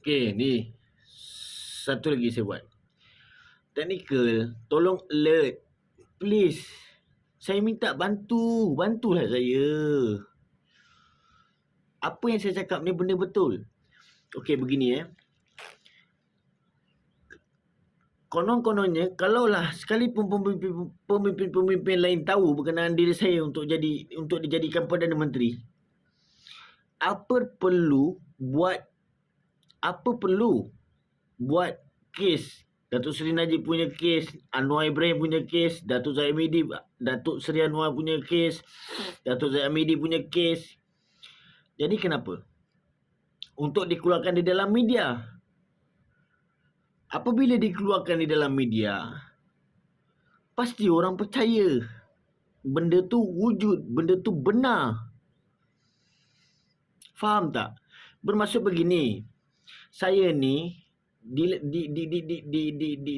Okey, ni satu lagi saya buat. Technical, tolong alert. Please. Saya minta bantulah saya. Apa yang saya cakap ni benda betul. Okey, begini Konon-kononnya, kalaulah sekalipun pemimpin-pemimpin lain tahu berkenaan diri saya untuk dijadikan Perdana Menteri, apa perlu buat kes Datuk Seri Najib punya kes, Anwar Ibrahim punya kes, Datuk Seri Anwar punya kes, Datuk Zahid Hamidi punya kes. Jadi kenapa? Untuk dikeluarkan di dalam media. Apabila dikeluarkan di dalam media, pasti orang percaya benda tu wujud, benda tu benar. Faham tak? Bermaksud begini, saya ni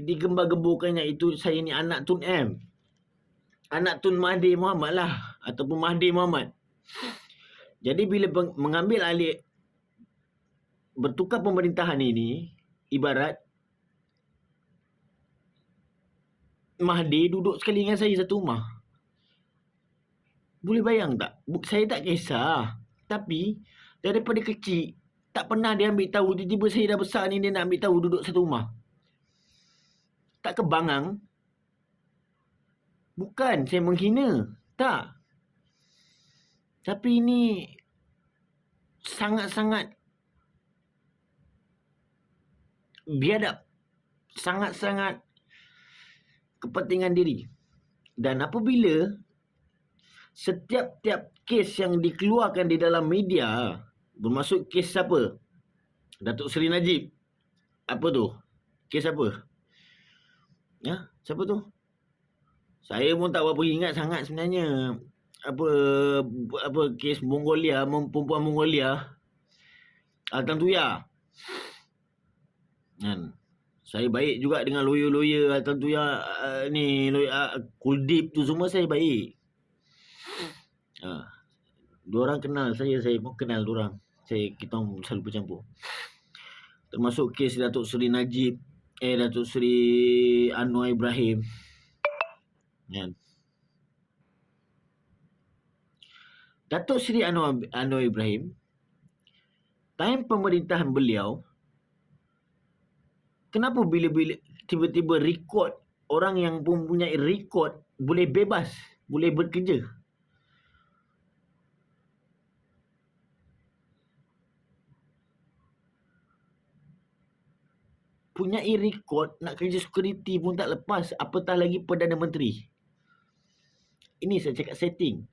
digembar-gemburkannya itu saya ni anak Tun M. Anak Tun Mahathir Mohamad lah, ataupun Mahathir Mohamad. Jadi bila mengambil alih bertukar pemerintahan ini, ibarat Mahathir duduk sekali dengan saya satu rumah. Boleh bayang tak? Saya tak kisah. Tapi daripada kecil tak pernah dia ambil tahu. Tiba-tiba saya dah besar ni dia nak ambil tahu duduk satu rumah. Tak kebangang. Bukan saya menghina. Tak. Tapi ini sangat-sangat biadab. Sangat-sangat kepentingan diri. Dan apabila setiap kes yang dikeluarkan di dalam media, bermaksud kes siapa? Datuk Seri Najib. Apa tu? Kes apa? Ya, siapa tu? Saya pun tak berapa ingat sangat sebenarnya. Apa kes Mongolia, perempuan Mongolia. Altan Tuya. Kan? Saya baik juga dengan lawyer-lawyer Altan Tuya ni, Kuldip tu semua saya baik. Diorang kenal saya pun kenal diorang. Kita selalu bercampur. Termasuk kes Datuk Seri Najib, Datuk Seri Anwar Ibrahim. Kan? Datuk Seri Anwar Ibrahim, time pemerintahan beliau, kenapa bila tiba-tiba rekod, orang yang mempunyai rekod boleh bebas, boleh bekerja? Punyai rekod, nak kerja security pun tak lepas, apatah lagi Perdana Menteri. Ini saya cakap setting.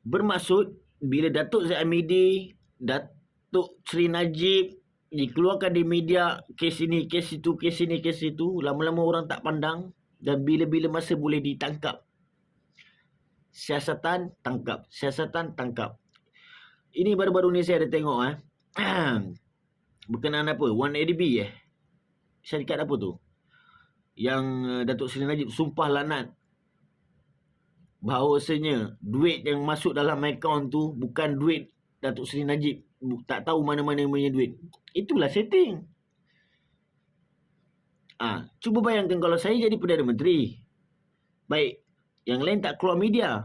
Bermaksud, bila Datuk Zahid Hamidi, Datuk Seri Najib dikeluarkan di media, kes ini, kes itu, kes ini, kes itu, lama-lama orang tak pandang, dan bila-bila masa boleh ditangkap. Siasatan, tangkap. Siasatan, tangkap. Ini baru-baru ni saya ada tengok berkenaan apa? 1ADB syarikat apa tu? Yang Datuk Seri Najib sumpah laknat bahawasanya duit yang masuk dalam akaun tu bukan duit Datuk Seri Najib. Tak tahu mana-mana punya duit. Itulah setting. Cuba bayangkan kalau saya jadi Perdana Menteri. Baik, yang lain tak keluar media.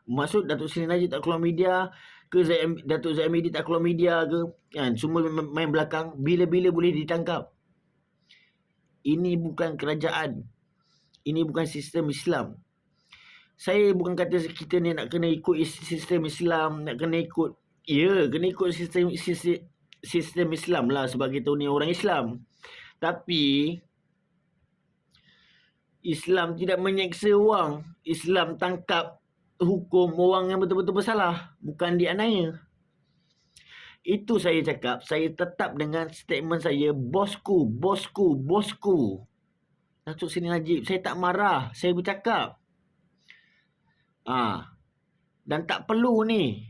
Maksud Datuk Seri Najib tak keluar media ke, Datuk Zahid Hamidi tak keluar media ke, kan? Semua main belakang. Bila-bila boleh ditangkap. Ini bukan kerajaan. Ini bukan sistem Islam. Saya bukan kata kita ni nak kena ikut sistem Islam, nak kena ikut. Ya, kena ikut sistem Islam lah sebab kita ni orang Islam. Tapi Islam tidak menyeksa orang. Islam tangkap, hukum orang yang betul-betul bersalah, bukan dianiaya. Itu saya cakap, saya tetap dengan statement saya, bosku. Datuk Seri Najib, saya tak marah, saya bercakap. Dan tak perlu ni.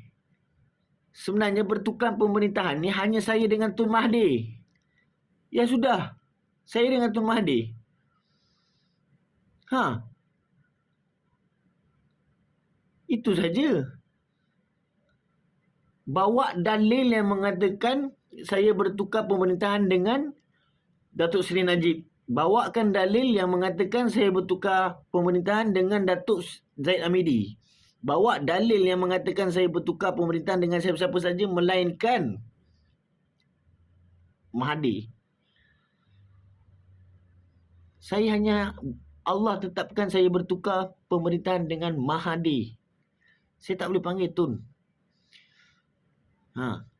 Sebenarnya bertukar pemerintahan ni hanya saya dengan Tun Mahathir. Ya sudah, saya dengan Tun Mahathir. Itu saja. Bawa dalil yang mengatakan saya bertukar pemerintahan dengan Datuk Seri Najib. Bawakan dalil yang mengatakan saya bertukar pemerintahan dengan Datuk Zaid Amidi. Bawa dalil yang mengatakan saya bertukar pemerintahan dengan siapa-siapa saja melainkan Mahathir. Saya hanya, Allah tetapkan saya bertukar pemerintahan dengan Mahathir. Saya tak boleh panggil Tun.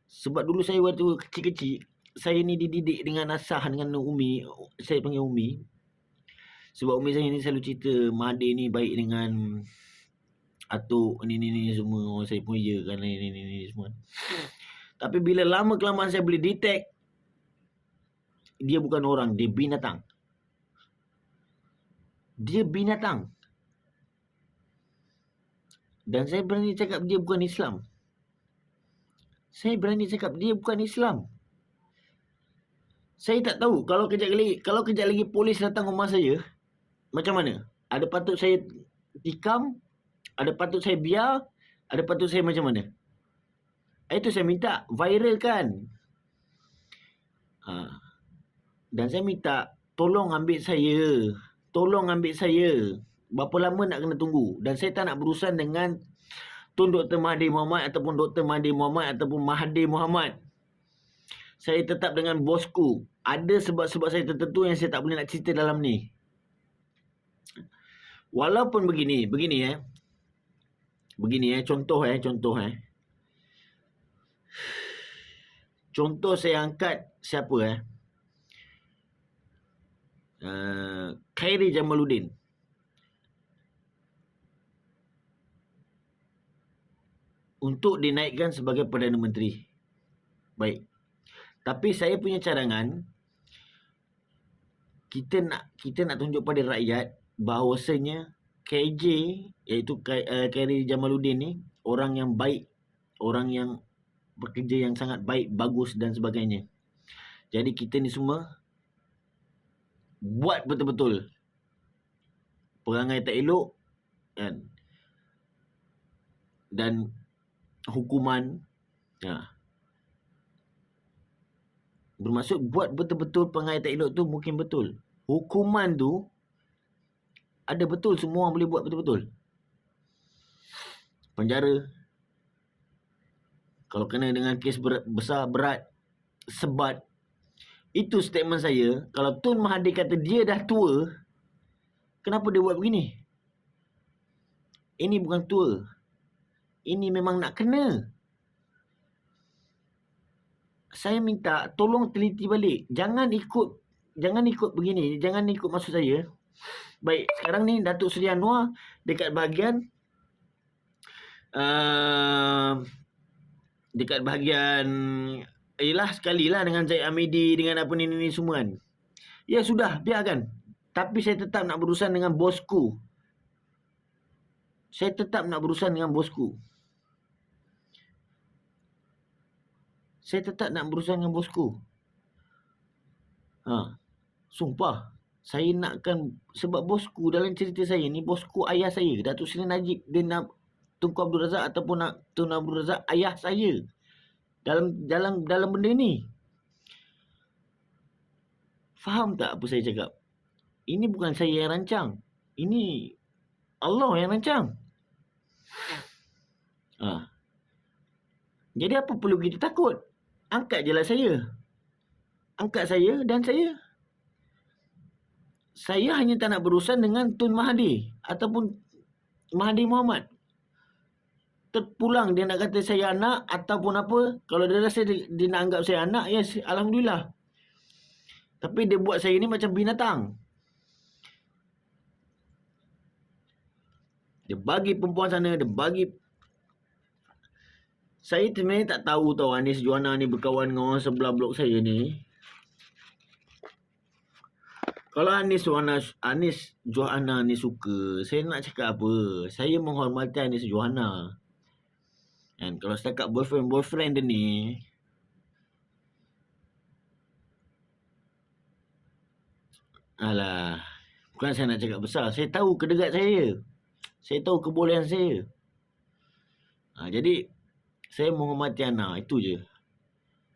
Sebab dulu saya waktu kecil-kecil, saya ni dididik dengan Asah, dengan Umi. Saya panggil Umi. Sebab Umi saya ni selalu cerita Mahathir ni baik dengan Atuk ni semua. Saya pun ya kan ni semua. Tapi bila lama kelamaan saya boleh detect, dia bukan orang, dia binatang. Dia binatang. Dan saya berani cakap dia bukan Islam. Saya berani cakap dia bukan Islam. Saya tak tahu kalau kejap lagi polis datang rumah saya, macam mana? Ada patut saya tikam? Ada patut saya biar? Ada patut saya macam mana? Itu saya minta viralkan. Dan saya minta tolong ambil saya. Tolong ambil saya. Berapa lama nak kena tunggu? Dan saya tak nak berurusan dengan Tun Dr. Mahathir Mohamad ataupun Dr. Mahathir Mohamad ataupun Mahathir Mohamad. Saya tetap dengan bosku. Ada sebab-sebab saya tertentu yang saya tak boleh nak cerita dalam ni. Walaupun begini contoh. Contoh saya angkat siapa Khairi Jamaluddin. Untuk dinaikkan sebagai Perdana Menteri. Baik. Tapi saya punya cadangan, kita nak tunjuk pada rakyat bahawasanya KJ, iaitu Khairi Jamaluddin ni orang yang baik, orang yang bekerja yang sangat baik, bagus dan sebagainya. Jadi kita ni semua buat betul-betul. Perangai tak elok kan, dan hukuman bermaksud buat betul-betul perangai tak elok tu mungkin betul. Hukuman tu ada betul, semua orang boleh buat betul-betul. Penjara kalau kena dengan kes besar, berat, sebat. Itu statement saya. Kalau Tun Mahathir kata dia dah tua, kenapa dia buat begini? Ini bukan tua. Ini memang nak kena. Saya minta tolong teliti balik. Jangan ikut begini. Jangan ikut maksud saya. Baik, sekarang ni Datuk Seri Anwar dekat bahagian ialah sekali lah dengan Zaid Amidi, dengan apa ni semua kan. Ya sudah, biarkan. Tapi saya tetap nak berurusan dengan bosku. Saya tetap nak berurusan dengan bosku. Sumpah. Saya nakkan, sebab bosku dalam cerita saya ni, bosku ayah saya, Datuk Seri Najib bin Tunku Abdul Razak ataupun Tun Abdul Razak, ayah saya dalam benda ni. Faham tak apa saya cakap? Ini bukan saya yang rancang. Ini Allah yang rancang. Jadi apa perlu kita takut? Angkat je lah saya. Angkat saya dan saya. Saya hanya tak nak berurusan dengan Tun Mahathir ataupun Mahathir Mohamad. Terpulang dia nak kata saya anak ataupun apa. Kalau dia rasa dia nak anggap saya anak, ya Alhamdulillah. Tapi dia buat saya ni macam binatang. Dia bagi perempuan sana, dia bagi. Saya sebenarnya tak tahu tau Anis Johanna ni berkawan dengan orang sebelah blok saya ni. Kalau Anis Johanna ni suka, saya nak cakap apa? Saya menghormati Anis Johanna. Dan kalau setakat boyfriend dia ni, alah, bukan saya nak cakap besar. Saya tahu kedekat saya. Saya tahu kebolehan saya. Jadi Saya menghormati anak. Itu je.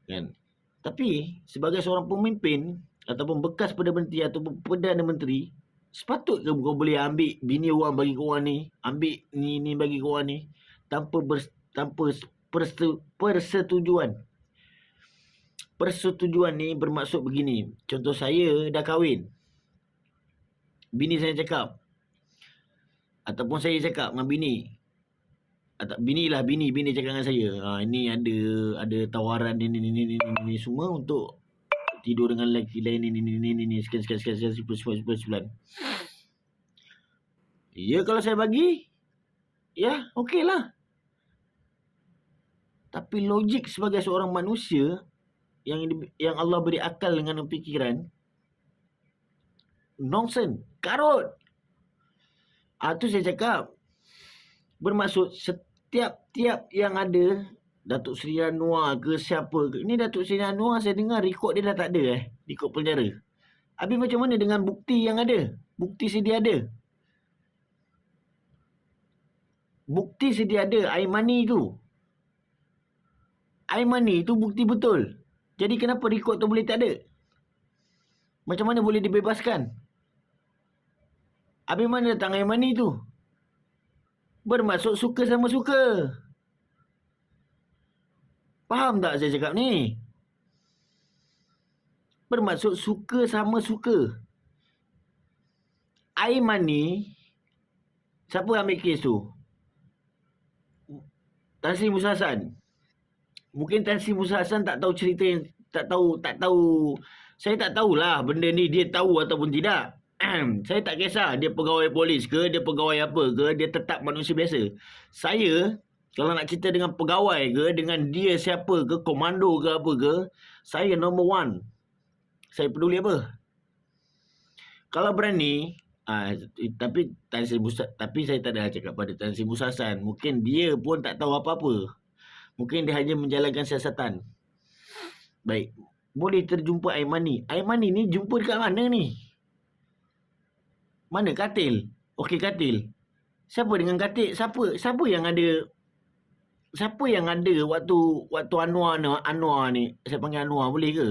Kan? Tapi sebagai seorang pemimpin ataupun bekas Perdana Menteri ataupun Perdana Menteri, sepatutnya kau boleh ambil bini orang bagi kau orang ni, ambil ni bagi kau orang ni tanpa persetujuan. Persetujuan ni bermaksud begini. Contoh saya dah kahwin. Bini saya cakap. Ataupun saya cakap dengan bini. Bini cakap dengan saya. Ini ada tawaran ni semua untuk tidur dengan lelaki lain ni sekian sebulan. Ya, kalau saya bagi, ya okey lah. Tapi logik sebagai seorang manusia yang Allah beri akal dengan fikiran, nonsense, karut. Tu saya cakap. Bermaksud tiap yang ada, Datuk Seri Anwar ke siapa ke. Ini Datuk Seri Anwar saya dengar rekod dia dah tak ada rekod penjara. Habis macam mana dengan bukti yang ada? Bukti sedia ada. Bukti sedia ada. Aimani tu. Aimani tu bukti betul. Jadi kenapa rekod tu boleh tak ada? Macam mana boleh dibebaskan? Habis mana datang Aimani tu? Bermaksud suka sama suka. Faham tak saya cakap ni? Bermaksud suka sama suka. Aimani, siapa ambil kes tu? Tan Sri Musa Hassan. Mungkin Tan Sri Musa Hassan tak tahu cerita yang tak tahu. Saya tak tahulah benda ni dia tahu ataupun tidak. Saya tak kisah dia pegawai polis ke, dia pegawai apa ke, dia tetap manusia biasa. Saya kalau nak cerita dengan pegawai ke, dengan dia siapa ke, komando ke apa ke, saya number one. Saya peduli apa? Kalau berani, tapi saya tak ada cakap pada Tan Sri Musa Hassan. Mungkin dia pun tak tahu apa-apa. Mungkin dia hanya menjalankan siasatan. Baik. Boleh terjumpa Aimani. Aimani ni jumpa dekat mana ni? Mana katil? Okey, katil. Siapa dengan katil? Siapa yang ada waktu Anwar ni? Saya panggil Anwar boleh ke?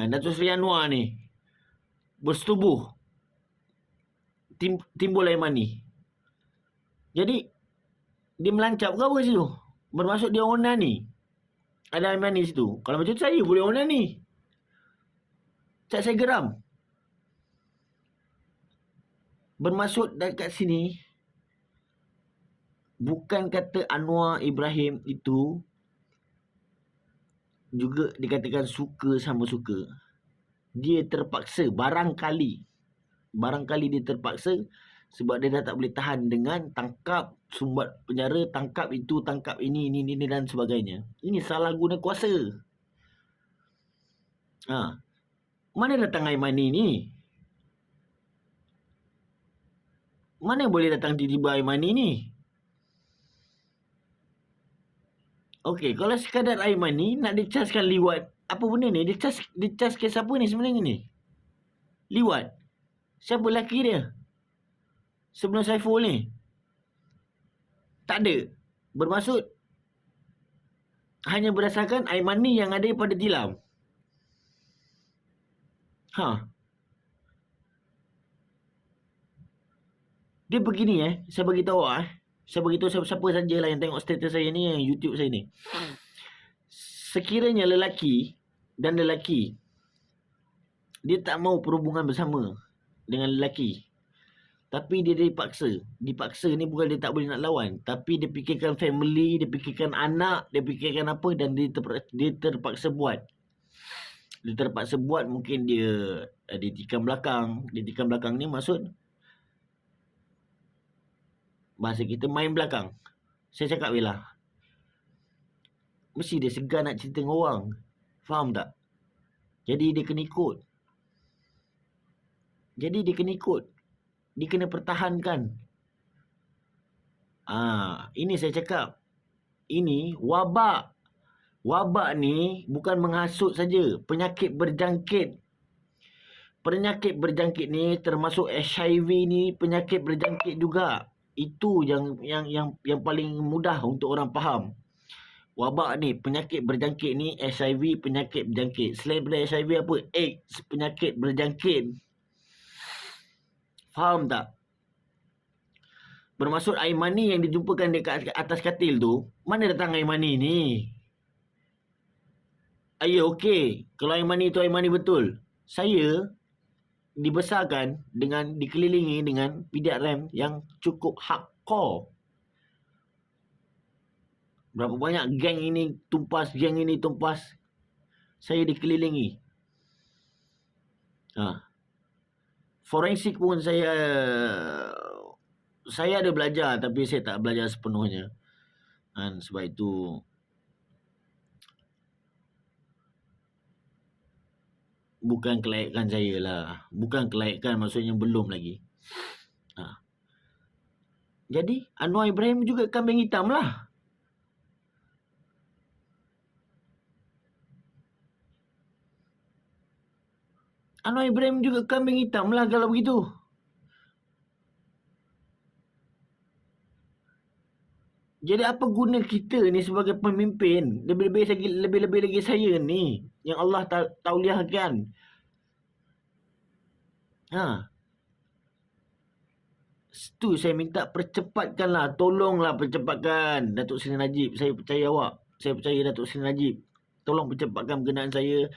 Datuk Seri Anwar ni bersetubuh timbul Aimani. Jadi dia melancap ke apa situ? Bermaksud dia onan ni. Ada Aimani situ. Kalau macam tu saya boleh onan ni. Saya geram. Bermaksud dekat sini, bukan kata Anwar Ibrahim itu juga dikatakan suka sama suka. Dia terpaksa, barangkali dia terpaksa sebab dia dah tak boleh tahan dengan tangkap, sumbat penjara, tangkap itu, tangkap ini dan sebagainya. Ini salah guna kuasa. Mana datang Aimani ni? Mana boleh datang tiba-tiba Aimani ni? Okey, kalau sekadar Aimani nak dicaskan liwat, apa benda ni? Dicas kes apa ni sebenarnya ni? Liwat. Siapa lelaki dia? Sebelum Saiful ni? Tak ada. Bermaksud hanya berdasarkan Aimani yang ada pada tilam. Dia begini saya bagi tahu saya beritahu siapa sajalah yang tengok status saya ni, yang YouTube saya ni. Sekiranya lelaki dia tak mau perhubungan bersama dengan lelaki, tapi dia dipaksa ni bukan dia tak boleh nak lawan, tapi dia fikirkan family, dia fikirkan anak, dia fikirkan apa, dan dia terpaksa buat. Dia terpaksa buat. Mungkin dia tikam belakang. Dia tikam belakang ni maksud bahasa kita main belakang. Saya cakap lah, mesti dia segan nak cerita dengan orang. Faham tak? Jadi dia kena ikut. Dia kena pertahankan. Ini saya cakap. Ini wabak. Wabak ni bukan menghasut saja. Penyakit berjangkit ni termasuk HIV ni penyakit berjangkit juga. Itu yang paling mudah untuk orang faham. Wabak ni, penyakit berjangkit ni, HIV penyakit berjangkit. Selain daripada HIV apa? AIDS penyakit berjangkit. Faham tak? Bermaksud air mani yang dijumpakan dekat atas katil tu, mana datang air mani ni? Ya, okey. Kalau air mani tu air mani betul. Saya dibesarkan dengan dikelilingi dengan PDRM yang cukup hardcore. Berapa banyak geng ini tumpas, geng ini tumpas. Saya dikelilingi. Forensik pun saya ada belajar, tapi saya tak belajar sepenuhnya. Sebab itu bukan kelayakan saya lah. Bukan kelayakan, maksudnya belum lagi. Jadi Anwar Ibrahim juga kambing hitam lah. Anwar Ibrahim juga kambing hitam lah kalau begitu. Jadi apa guna kita ni sebagai pemimpin? Lebih-lebih lagi saya ni yang Allah tauliahkan. Itu saya minta percepatkanlah. Tolonglah percepatkan Datuk Seri Najib. Saya percaya awak. Saya percaya Datuk Seri Najib. Tolong percepatkan berkenaan saya.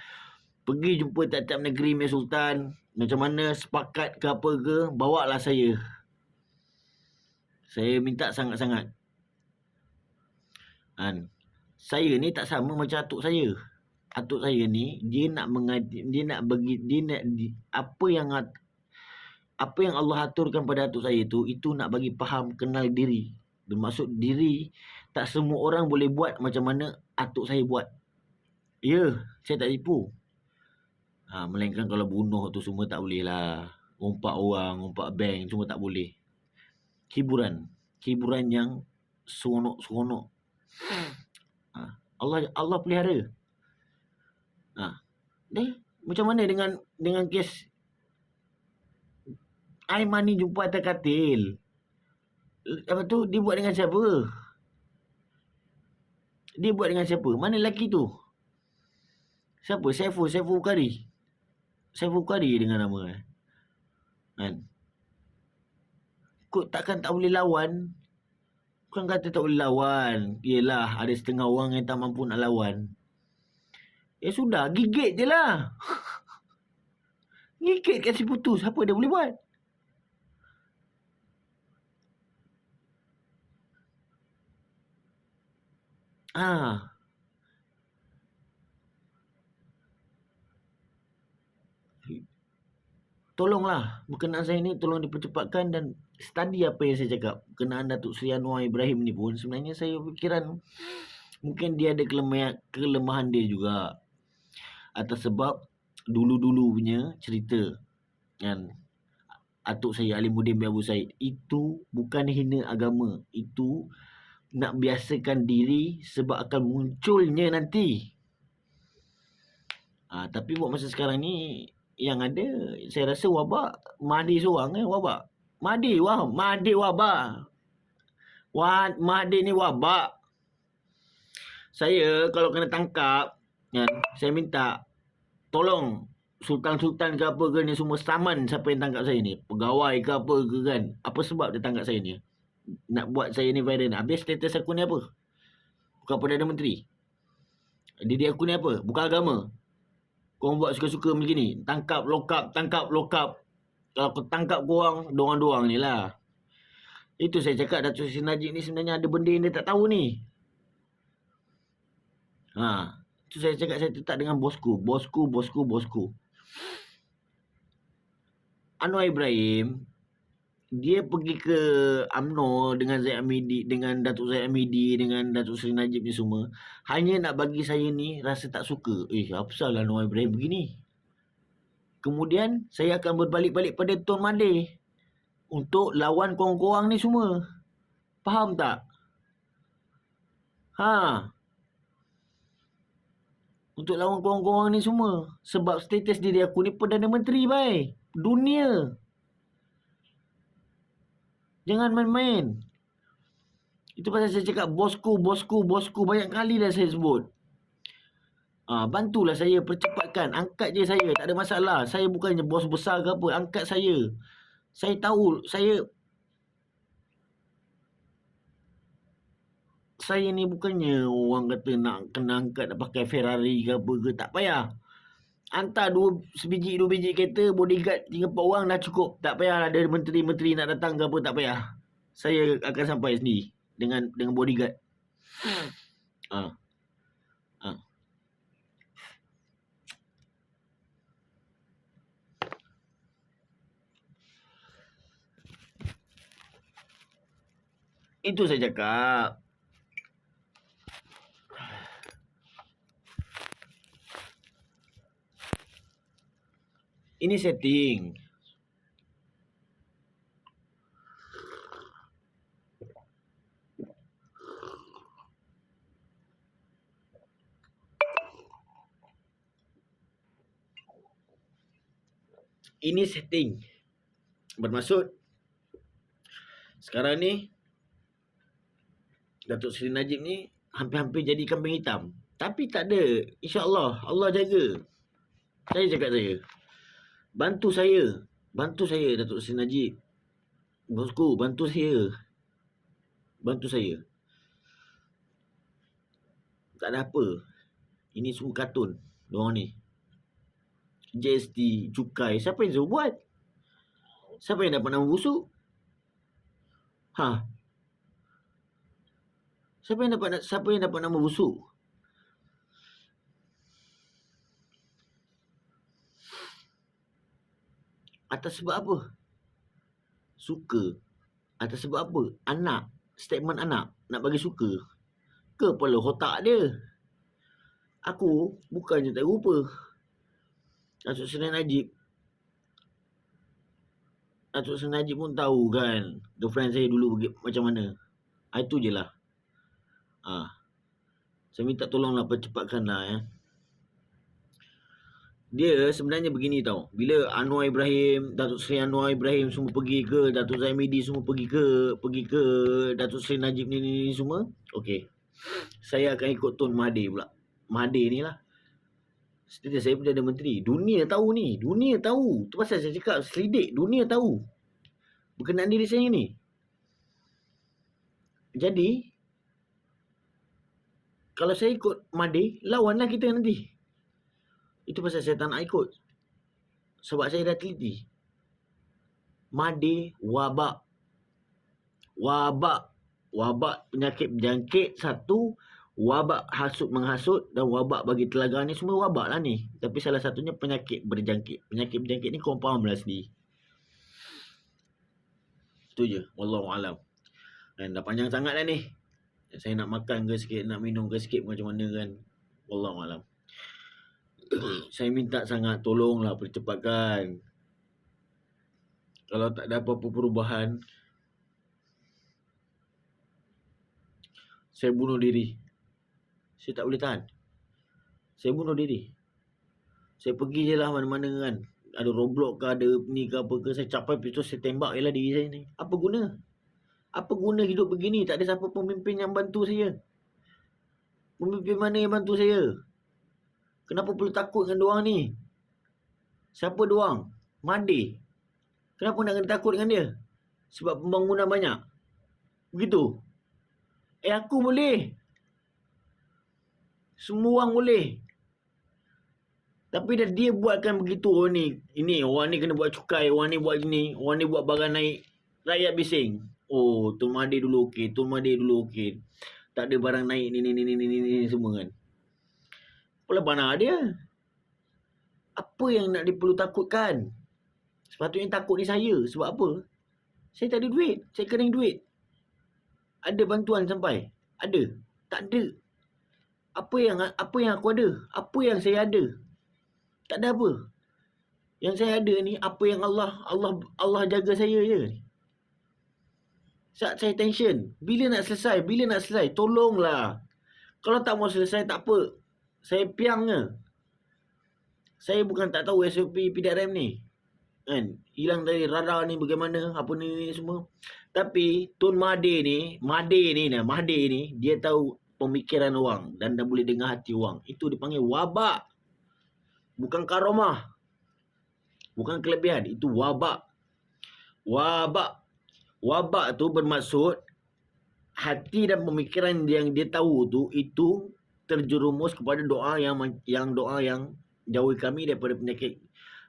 Pergi jumpa tiap-tiap negeri Mir Sultan. Macam mana sepakat ke apa ke, bawa lah saya. Saya minta sangat-sangat. Saya ni tak sama macam atuk saya. Atuk saya ni dia nak apa yang Allah aturkan pada atuk saya tu, itu nak bagi faham kenal diri. Bermaksud diri tak semua orang boleh buat macam mana atuk saya buat. Ya, saya tak tipu. Melainkan kalau bunuh tu semua tak boleh lah. Rompak orang, rompak bank semua tak boleh. Hiburan yang seronok-seronok. Allah pelihara. Macam mana dengan kes air mani jumpa atas katil? Apa tu? Dia buat dengan siapa? Mana lelaki tu? Siapa? Saiful Bukhari. Saiful Bukhari dengan nama. Kok takkan tak boleh lawan? Bukan kata tak boleh lawan. Yelah, ada setengah orang yang tak mampu nak lawan. Ya sudah, gigit je lah. Gigit kasi putus. Apa dia boleh buat? Tolonglah berkenaan saya ni, tolong dipercepatkan dan study apa yang saya cakap berkenaan Datuk Seri Anwar Ibrahim ni pun. Sebenarnya saya fikiran mungkin dia ada kelemahan dia juga, atas sebab dulu-dulu punya cerita kan. Atuk saya Alimuddin bin Abu Said itu bukan hina agama, itu nak biasakan diri sebab akan munculnya nanti. Tapi buat masa sekarang ni yang ada, saya rasa wabak Mahdi seorang wabak. Mahdi wabak. Mahdi ni wabak. Saya kalau kena tangkap kan, saya minta tolong sultan-sultan ke apa ke ni semua saman siapa yang tangkap saya ni. Pegawai ke apa ke kan. Apa sebab dia tangkap saya ni? Nak buat saya ni viral. Habis status aku ni apa? Bukan Perdana Menteri. Diri aku ni apa? Bukan agama. Korang buat suka-suka macam ni. Tangkap, lock up. Kalau aku tangkap korang, dorang-dorang ni lah. Itu saya cakap Datuk Seri Najib ni sebenarnya ada benda yang dia tak tahu ni. Itu saya cakap, saya tetap dengan bosku. Anwar Ibrahim, dia pergi ke UMNO dengan Zaid Amidi, dengan Datuk Zaid Amidi, dengan Datuk Seri Najib ni semua, hanya nak bagi saya ni rasa tak suka. Apa salah Anwar Ibrahim begini? Kemudian saya akan berbalik-balik pada Tun Mahathir untuk lawan korang-korang ni semua. Faham tak? Untuk lawan korang-korang ni semua. Sebab status diri aku ni Perdana Menteri dunia. Jangan main-main. Itu pasal saya cakap bosku. Banyak kali dah saya sebut. Bantulah saya percepatkan. Angkat je saya. Tak ada masalah. Saya bukannya bos besar ke apa. Angkat saya. Saya tahu. Saya ni bukannya orang kata nak kena angkat nak pakai Ferrari ke apa ke. Tak payah. Hantar sebiji dua biji kereta. Bodyguard 3-4 orang dah cukup. Tak payah ada menteri-menteri nak datang ke apa. Tak payah. Saya akan sampai sendiri. Dengan bodyguard. Ah. Itu saya cakap. Ini setting. Ini setting. Bermaksud sekarang ni Datuk Seri Najib ni hampir-hampir jadi kambing hitam. Tapi tak ada. InsyaAllah Allah jaga. Saya cakap saya. Bantu saya Datuk Seri Najib. Bosku, bantu saya. Tak ada apa. Ini semua kartun. Diorang ni. GST, cukai. Siapa yang suruh buat? Siapa yang dapat nama busuk? Siapa yang dapat nama busuk? Atas sebab apa? Suka. Atas sebab apa? Anak. Statement anak. Nak bagi suka. Kepala otak dia. Aku bukannya tak rupa. Datuk Seri Najib pun tahu kan girlfriend saya dulu macam mana. Itu je lah. Saya minta tolonglah percepatkanlah ya. Dia sebenarnya begini tau. Bila Anwar Ibrahim, Datuk Seri Anwar Ibrahim semua pergi ke, Datuk Zaimidi semua pergi ke Datuk Seri Najib ni semua. Okey. Saya akan ikut Tun Mahathir pula. Mahathir ni lah. Setelah saya Perdana Menteri. Dunia tahu ni. Dunia tahu. Tu pasal saya cakap selidik. Dunia tahu. Berkenaan diri saya ni. Jadi, kalau saya ikut Mahathir, lawanlah kita nanti. Itu pasal saya tak nak ikut. Sebab saya dah teliti. Mahathir wabak. Wabak penyakit berjangkit satu. Wabak hasut menghasut dan wabak bagi telaga ni semua wabak lah ni. Tapi salah satunya penyakit berjangkit. Penyakit berjangkit ni korang faham lah sendiri. Itu je. Wallahualam. Dan dah panjang sangat dah ni. Saya nak makan ke sikit, nak minum ke sikit macam mana kan. Wallahualam. Saya minta sangat tolonglah percepatkan. Kalau tak ada apa-apa perubahan, saya bunuh diri. Saya tak boleh tahan. Saya bunuh diri. Saya pergi je lah mana-mana kan. Ada Roblox ke, ada ni ke apa ke. Saya capai pistol, saya tembak je lah diri saya ni. Apa guna? Apa guna hidup begini? Tak ada siapa pemimpin yang bantu saya. Pemimpin mana yang bantu saya? Kenapa perlu takut dengan diorang ni? Siapa diorang? Mahathir. Kenapa nak kena takut dengan dia? Sebab pembangunan banyak. Begitu. Aku boleh. Semua orang boleh. Tapi dah dia buatkan begitu orang ni. Ini orang ni kena buat cukai, orang ni buat gini, orang ni buat barang naik. Rakyat bising. Oh, Tun Mahathir dulu okey, tak ada barang naik ni semua kan. Apalah bana dia? Apa yang nak dia perlu takutkan? Sepatutnya takut ni saya. Sebab apa? Saya tak ada duit. Saya kena duit. Ada bantuan sampai? Ada? Tak ada. Apa yang aku ada? Apa yang saya ada? Tak ada apa. Yang saya ada ni apa yang Allah jaga saya je. Saat saya tension, bila nak selesai, tolonglah. Kalau tak mau selesai tak apa. Saya piang je. Saya bukan tak tahu SOP PDRM ni. Kan? Hilang dari radar ni bagaimana, apa ni semua. Tapi Tun Mahathir ni, dia tahu pemikiran orang dan dah boleh dengar hati orang. Itu dipanggil wabak. Bukan karomah. Bukan kelebihan. Itu wabak. Wabak tu bermaksud hati dan pemikiran yang dia tahu tu, itu terjerumus kepada doa yang jauhi kami daripada penyakit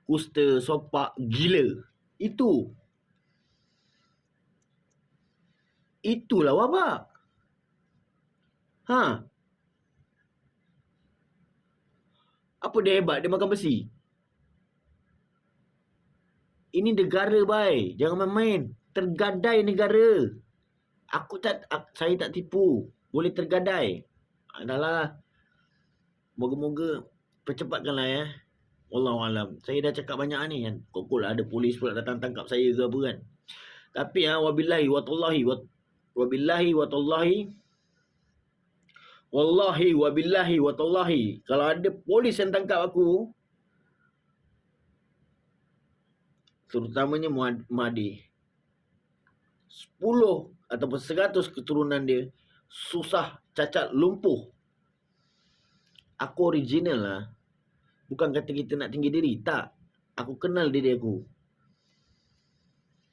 kusta, sopak, gila. Itulah wabak. Apa dia hebat? Dia makan besi. Ini negara, bai. Jangan main-main. Tergadai negara. Saya tak tipu. Boleh tergadai. Adalah. Moga-moga percepatkanlah ya. Wallahualam. Saya dah cakap banyak ni kan. Kokol ada polis pula datang tangkap saya ke apa kan. Tapi wabillahi watallahi wallahi wabillahi watallahi, kalau ada polis yang tangkap aku, terutamanya Mahathir, 10 ataupun 100 keturunan dia susah, cacat, lumpuh. Aku original lah. Bukan kata kita nak tinggi diri. Tak. Aku kenal diri aku.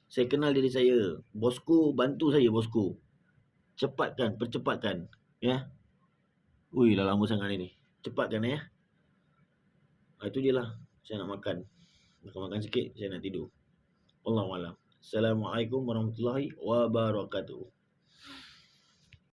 Saya kenal diri saya. Bosku, bantu saya bosku. Percepatkan. Ya. Ui, dah lama sangat ni. Cepatkan ya. Itu je lah. Saya nak makan. Makan sikit, saya nak tidur. Wallahualam. Assalamualaikum warahmatullahi wabarakatuh.